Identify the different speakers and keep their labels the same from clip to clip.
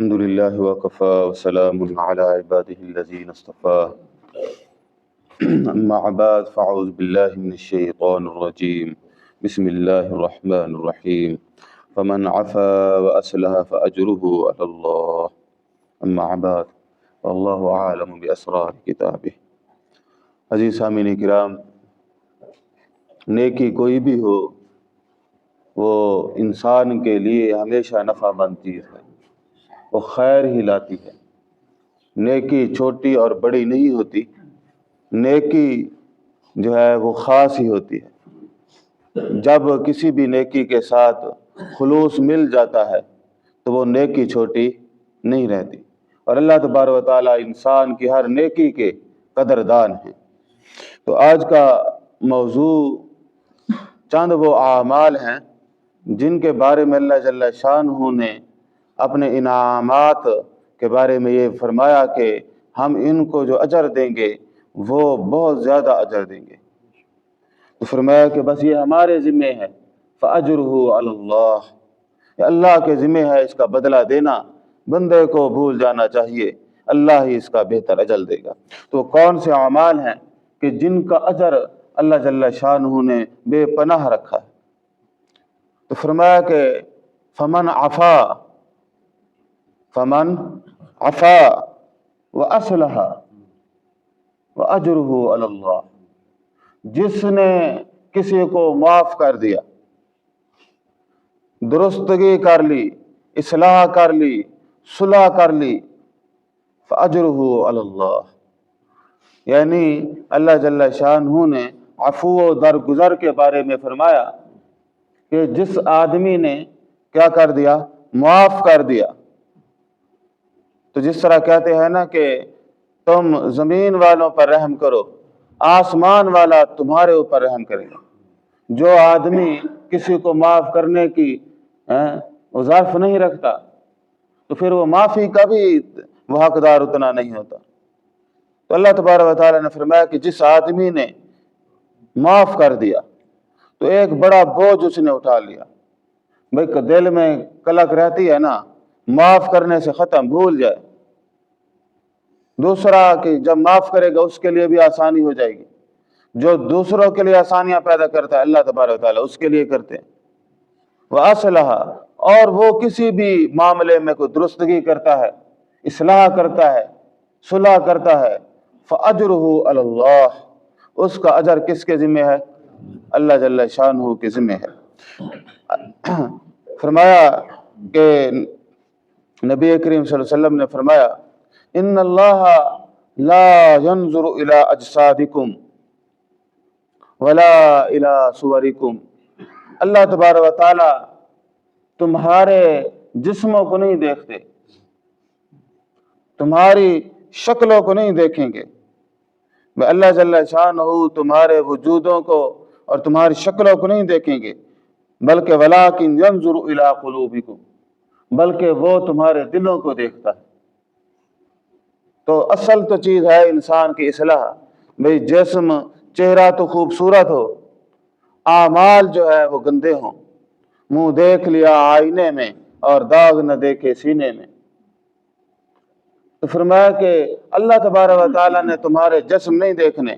Speaker 1: الحمد لله وكفى وسلام على عباده الذين اصطفى أما بعد فأعوذ بالله من الشيطان الرجيم بسم الله الرحمن الرحيم فمن عفا وأصلح فأجره على الله أما بعد والله أعلم بأسرار كتابه. عزیز سامعین کرام، نیکی کوئی بھی ہو وہ انسان کے لیے ہمیشہ نفع مند چیز ہے، وہ خیر ہی لاتی ہے۔ نیکی چھوٹی اور بڑی نہیں ہوتی، نیکی جو ہے وہ خاص ہی ہوتی ہے۔ جب کسی بھی نیکی کے ساتھ خلوص مل جاتا ہے تو وہ نیکی چھوٹی نہیں رہتی، اور اللہ تبارک و تعالیٰ انسان کی ہر نیکی کے قدردان ہیں۔ تو آج کا موضوع چند وہ اعمال ہیں جن کے بارے میں اللہ جل شانہ نے اپنے انعامات کے بارے میں یہ فرمایا کہ ہم ان کو جو اجر دیں گے وہ بہت زیادہ اجر دیں گے۔ تو فرمایا کہ بس یہ ہمارے ذمہ ہے، فَأَجْرُهُ عَلَى اللَّهِ، یہ اللہ کے ذمہ ہے اس کا بدلہ دینا۔ بندے کو بھول جانا چاہیے، اللہ ہی اس کا بہتر اجر دے گا۔ تو کون سے اعمال ہیں کہ جن کا اجر اللہ جل شانہ نے بے پناہ رکھا ہے؟ تو فرمایا کہ فمن عفا وَأَصْلَحَ وَأَجْرُهُ عَلَى اللَّهِ، جس نے کسی کو معاف کر دیا، درستگی کر لی، اصلاح کر لی، صلح کر لی، فَأَجْرُهُ عَلَى اللَّهِ، یعنی اللہ جل شانہ نے عفو و درگزر کے بارے میں فرمایا کہ جس آدمی نے کیا کر دیا؟ معاف کر دیا۔ تو جس طرح کہتے ہیں نا کہ تم زمین والوں پر رحم کرو، آسمان والا تمہارے اوپر رحم کرے گا۔ جو آدمی کسی کو معاف کرنے کی وہ ظرف نہیں رکھتا تو پھر وہ معافی کا بھی وہ حقدار اتنا نہیں ہوتا۔ تو اللہ تبارک و تعالیٰ نے فرمایا کہ جس آدمی نے معاف کر دیا تو ایک بڑا بوجھ اس نے اٹھا لیا۔ بھئی دل میں کلک رہتی ہے نا، معاف کرنے سے ختم، بھول جائے۔ دوسرا کہ جب معاف کرے گا اس کے لیے بھی آسانی ہو جائے گی۔ جو دوسروں کے لیے آسانیاں پیدا کرتا ہے اللہ تبارک و تعالیٰ اس کے لیے کرتے ہیں۔ وَأَصْلَحَ، اور وہ کسی بھی معاملے میں کوئی درستگی کرتا ہے، اصلاح کرتا ہے، صلح کرتا ہے، فَأَجْرُهُ عَلَى اللَّهِ، اس کا اجر کس کے ذمہ ہے؟ اللہ جل شانہ کے ذمہ ہے۔ فرمایا کہ نبی کریم صلی اللہ علیہ وسلم نے فرمایا ان اللہ لا ينظر الى اجسادکم ولا الى صورکم، اللہ تبارک و تعالی تمہارے جسموں کو نہیں دیکھتے، تمہاری شکلوں کو نہیں دیکھیں گے۔ اللہ جل شانہ تمہارے وجودوں کو اور تمہاری شکلوں کو نہیں دیکھیں گے، بلکہ ولیکن ینظر الی قلوبکم، بلکہ وہ تمہارے دلوں کو دیکھتا ہے۔ تو اصل تو چیز ہے انسان کی اصلاح۔ بھئی جسم، چہرہ تو خوبصورت ہو، اعمال جو ہے وہ گندے ہوں۔ منہ دیکھ لیا آئینے میں اور داغ نہ دیکھے سینے میں۔ تو فرمایا کہ اللہ تبارک و تعالیٰ نے تمہارے جسم نہیں دیکھنے،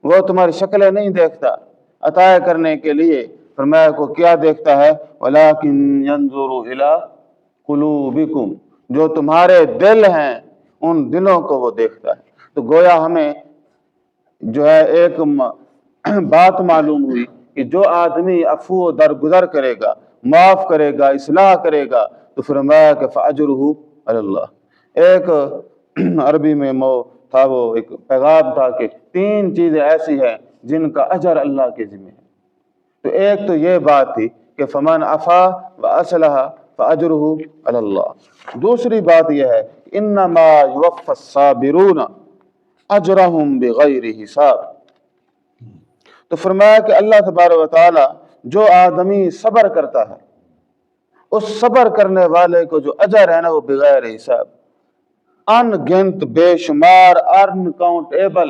Speaker 1: وہ تمہاری شکلیں نہیں دیکھتا عطا کرنے کے لیے۔ فرمایا کو کیا دیکھتا ہے؟ وَلَٰكِنْ يَنْظُرُ إِلَىٰ قُلُوبِكُمْ، جو تمہارے دل ہیں ان دلوں کو وہ دیکھتا ہے۔ تو گویا ہمیں جو ہے ایک بات معلوم ہوئی کہ جو آدمی عفو و درگزر کرے گا، معاف کرے گا، اصلاح کرے گا، تو فرمایا کہ فَأَجْرُهُ عَلَى اللَّهِ۔ ایک عربی میں تھا، وہ ایک پیغام تھا کہ 3 چیزیں ایسی ہیں جن کا اجر اللہ کے ذمہ ہے۔ تو ایک تو یہ بات تھی کہ فمن عفا واصلح فاجرہ علی اللہ۔ دوسری بات یہ ہے انما یوفی الصابرون اجرہم بغیر حساب۔ تو فرمایا کہ اللہ تبارک و تعالی جو آدمی صبر کرتا ہے، اس صبر کرنے والے کو جو اجر ہے نا وہ بغیر حساب، ان گنت، بے شمار، انکاؤنٹیبل،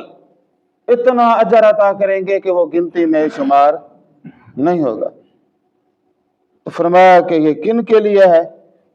Speaker 1: اتنا اجر عطا کریں گے کہ وہ گنتی میں شمار نہیں ہوگا۔ تو فرمایا کہ یہ کن کے لیے ہے؟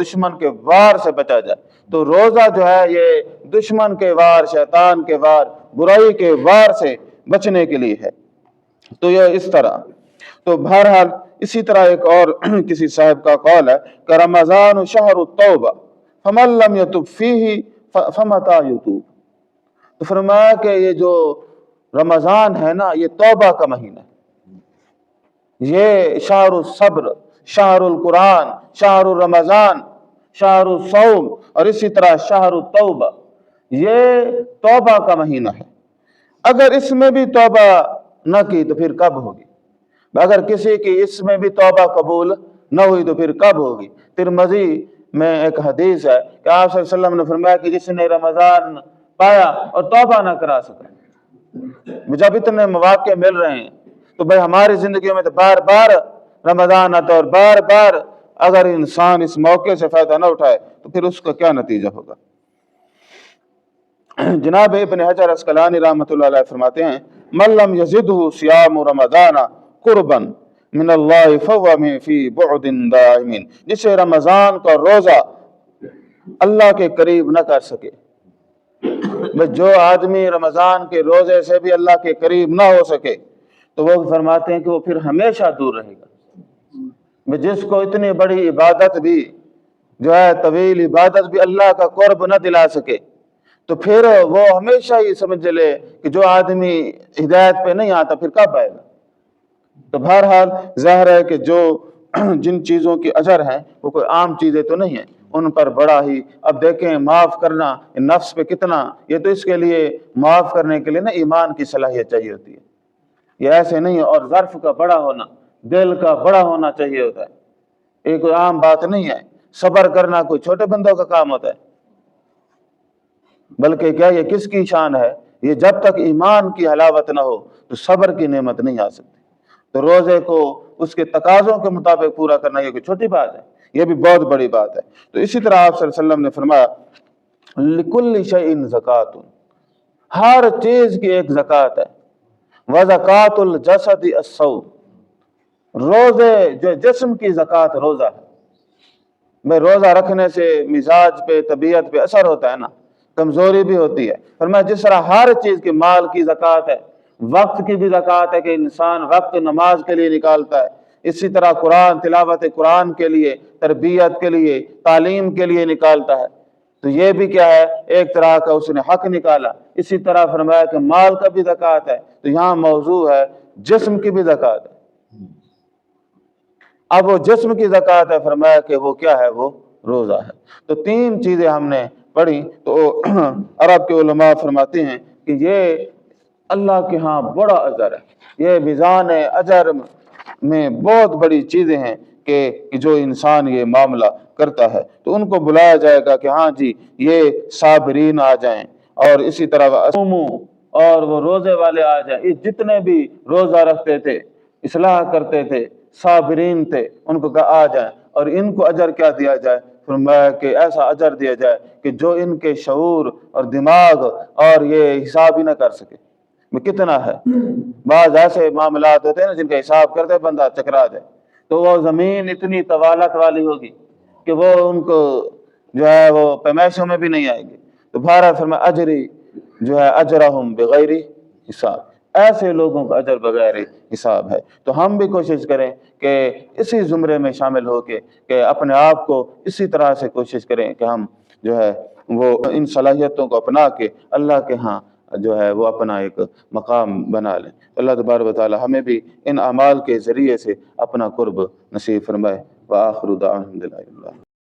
Speaker 1: دشمن کے وار سے بچا جائے. تو روزہ جو ہے یہ دشمن کے وار، شیطان کے وار، برائی کے وار سے بچنے کے لیے ہے. تو یہ اس طرح. تو بہرحال اسی طرح ایک اور کسی صاحب کا قول ہے کہ رمضان شہر التوبہ فمن لم یتب فیہ فمتی یتوب. تو فرمایا کہ یہ جو رمضان ہے نا یہ توبہ کا مہینہ ہے. یہ شہر الصبر، شہر القرآن، شہر الرمضان، شہر الصوم اور اسی طرح شہر التوبہ، یہ توبہ کا مہینہ ہے. اگر اس میں بھی توبہ نہ کی تو پھر کب ہوگی؟ اگر کسی کی اس میں بھی توبہ قبول نہ ہوئی تو پھر کب ہوگی؟ ترمذی میں ایک حدیث ہے کہ آپ صلی اللہ علیہ وسلم نے فرمایا کہ جس نے رمضان پایا اور توبہ نہ کرا سکا. جب اتنے مواقع مل رہے ہیں تو بھائی ہماری زندگیوں میں تو بار بار رمضان آتا ہے، اور بار بار اگر انسان اس موقع سے فائدہ نہ اٹھائے تو پھر اس کا کیا نتیجہ ہوگا؟ جناب ابن حجر عسقلانی رحمۃ اللہ علیہ فرماتے ہیں من لم یزدہ صیام رمضان قربا من اللہ فہو فی بعد دائم. جسے رمضان کا روزہ اللہ کے قریب نہ کر سکے، جو آدمی رمضان کے روزے سے بھی اللہ کے قریب نہ ہو سکے تو وہ فرماتے ہیں کہ وہ پھر ہمیشہ دور رہے گا. جس کو اتنی بڑی عبادت بھی جو ہے طویل عبادت بھی اللہ کا قرب نہ دلا سکے تو پھر وہ ہمیشہ ہی سمجھ لے کہ جو آدمی ہدایت پہ نہیں آتا پھر کب آئے گا. تو بہرحال ظاہر ہے کہ جو جن چیزوں کی اجر ہیں وہ کوئی عام چیزیں تو نہیں ہیں، ان پر بڑا ہی. اب دیکھیں معاف کرنا نفس پہ کتنا، یہ تو اس کے لیے معاف کرنے کے لیے نا ایمان کی صلاحیت چاہیے ہوتی ہے، یہ ایسے نہیں ہے. اور ظرف کا بڑا ہونا، دل کا بڑا ہونا چاہیے ہوتا ہے، یہ کوئی عام بات نہیں ہے. صبر کرنا کوئی چھوٹے بندوں کا کام ہوتا ہے، بلکہ کیا یہ کس کی شان ہے؟ یہ جب تک ایمان کی حلاوت نہ ہو تو صبر کی نعمت نہیں آ سکتی. تو روزے کو اس کے تقاضوں کے مطابق پورا کرنا یہ کوئی چھوٹی بات ہے، یہ بھی بہت بڑی بات ہے. تو اسی طرح آپ صلی اللہ علیہ وسلم نے فرمایا لِكُلِّ شَيْءٍ زَكَاةٌ، ہر چیز کی ایک زکوٰۃ ہے. وَزَكَاةُ الْجَسَدِ الصَّوْمُ، روزے جو جسم کی زکوٰۃ روزہ ہے. میں روزہ رکھنے سے مزاج پہ طبیعت پہ اثر ہوتا ہے نا، کمزوری بھی ہوتی ہے. فرمایا جس طرح ہر چیز کی مال کی زکوٰۃ ہے، وقت کی بھی زکوٰۃ ہے کہ انسان وقت نماز کے لیے نکالتا ہے، اسی طرح قرآن تلاوت قرآن کے لیے، تربیت کے لیے، تعلیم کے لیے نکالتا ہے. تو یہ بھی کیا ہے؟ ایک طرح کا اس نے حق نکالا. اسی طرح فرمایا کہ مال کا بھی زکوٰۃ ہے. تو یہاں موضوع ہے جسم کی بھی زکوٰۃ ہے. اب وہ جسم کی زکوٰۃ ہے، فرمایا کہ وہ کیا ہے؟ وہ روزہ ہے. تو تین چیزیں ہم نے پڑھی. تو عرب کے علماء فرماتے ہیں کہ یہ اللہ کے ہاں بڑا اجر ہے، یہ میزان اجر میں بہت بڑی چیزیں ہیں کہ جو انسان یہ معاملہ کرتا ہے تو ان کو بلایا جائے گا کہ ہاں جی یہ صابرین آ جائیں، اور اسی طرح اور وہ روزے والے آ جائیں. یہ جتنے بھی روزہ رکھتے تھے، اصلاح کرتے تھے، صابرین تھے، ان کو کہا آ جائیں. اور ان کو اجر کیا دیا جائے؟ فرمایا کہ ایسا اجر دیا جائے کہ جو ان کے شعور اور دماغ اور یہ حساب ہی نہ کر سکے. کتنا ہے بعض ایسے معاملات ہوتے ہیں نا جن کا حساب کرتے بندہ چکرا جائے. تو وہ زمین اتنی طوالت والی ہوگی کہ وہ ان کو جو ہے وہ پیمائشوں میں بھی نہیں آئے گی. تو بہرحال فرمایا اجری جو ہے اجرہم بغیر حساب، ایسے لوگوں کا اجر بغیر حساب ہے. تو ہم بھی کوشش کریں کہ اسی زمرے میں شامل ہو کے کہ اپنے آپ کو اسی طرح سے کوشش کریں کہ ہم جو ہے وہ ان صلاحیتوں کو اپنا کے اللہ کے ہاں جو ہے وہ اپنا ایک مقام بنا لیں. اللہ تبارک و تعالی ہمیں بھی ان اعمال کے ذریعے سے اپنا قرب نصیب فرمائے. وآخر دعوانا الحمدللہ.